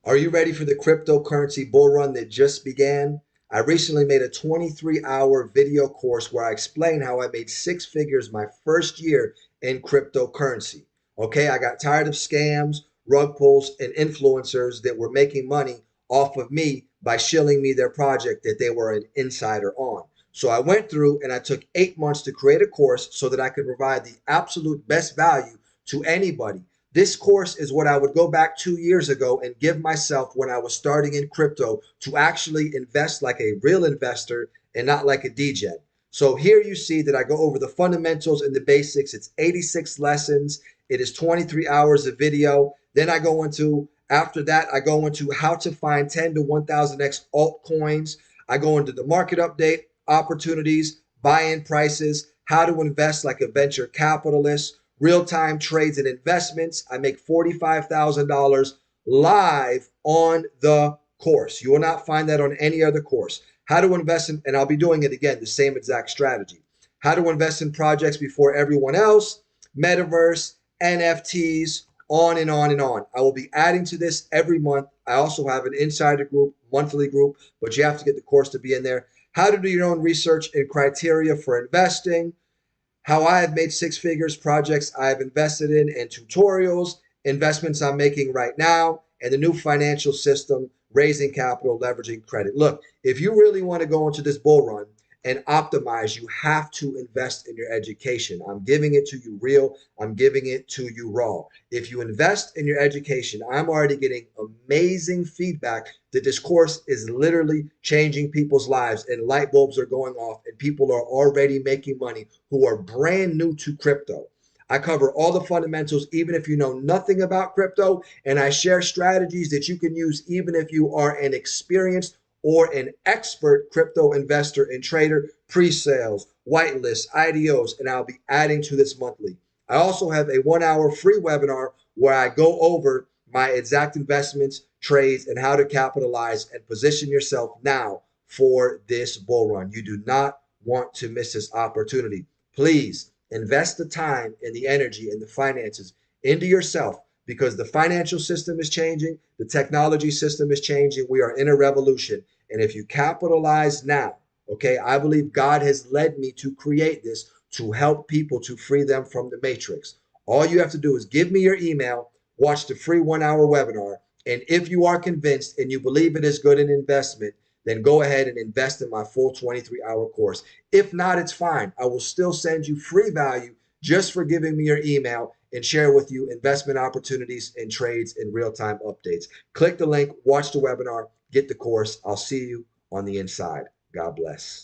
Are you ready for the cryptocurrency bull run that just began? I recently made a 23-hour video course where I explain how I made six figures my first year in cryptocurrency. Okay, I got tired of scams, rug pulls, and influencers that were making money off of me by shilling me their project that they were an insider on. So I went through and I took 8 months to create a course so that I could provide the absolute best value to anybody. This course is what I would go back 2 years ago and give myself when I was starting in crypto to actually invest like a real investor and not like a DJ. So here you see that I go over the fundamentals and the basics. It's 86 lessons. It is 23 hours of video. Then after that, I go into how to find 10 to 1000x altcoins. I go into the market update, opportunities, buy-in prices, how to invest like a venture capitalist, real-time trades and investments. I make $45,000 live on the course. You will not find that on any other course. How to invest in, and I'll be doing it again, the same exact strategy. How to invest in projects before everyone else, metaverse, NFTs, on and on and on. I will be adding to this every month. I also have an insider group, monthly group, but you have to get the course to be in there. How to do your own research and criteria for investing, how I have made six figures, projects I have invested in, and tutorials, investments I'm making right now, and the new financial system, raising capital, leveraging credit. Look, if you really want to go into this bull run and optimize, you have to invest in your education. I'm giving it to you real. I'm giving it to you raw. If you invest in your education, I'm already getting amazing feedback that this course is literally changing people's lives and light bulbs are going off and people are already making money who are brand new to crypto. I cover all the fundamentals, even if you know nothing about crypto, and I share strategies that you can use even if you are an experienced or an expert crypto investor and trader, pre-sales, whitelists, IDOs, and I'll be adding to this monthly. I also have a 1 hour free webinar where I go over my exact investments, trades, and how to capitalize and position yourself now for this bull run. You do not want to miss this opportunity. Please invest the time and the energy and the finances into yourself because the financial system is changing, the technology system is changing. We are in a revolution. And if you capitalize now, okay, I believe God has led me to create this to help people to free them from the matrix. All you have to do is give me your email, watch the free 1 hour webinar, and if you are convinced and you believe it is good an investment, then go ahead and invest in my full 23-hour course. If not, it's fine. I will still send you free value just for giving me your email and share with you investment opportunities and trades and real-time updates. Click the link, watch the webinar, get the course. I'll see you on the inside. God bless.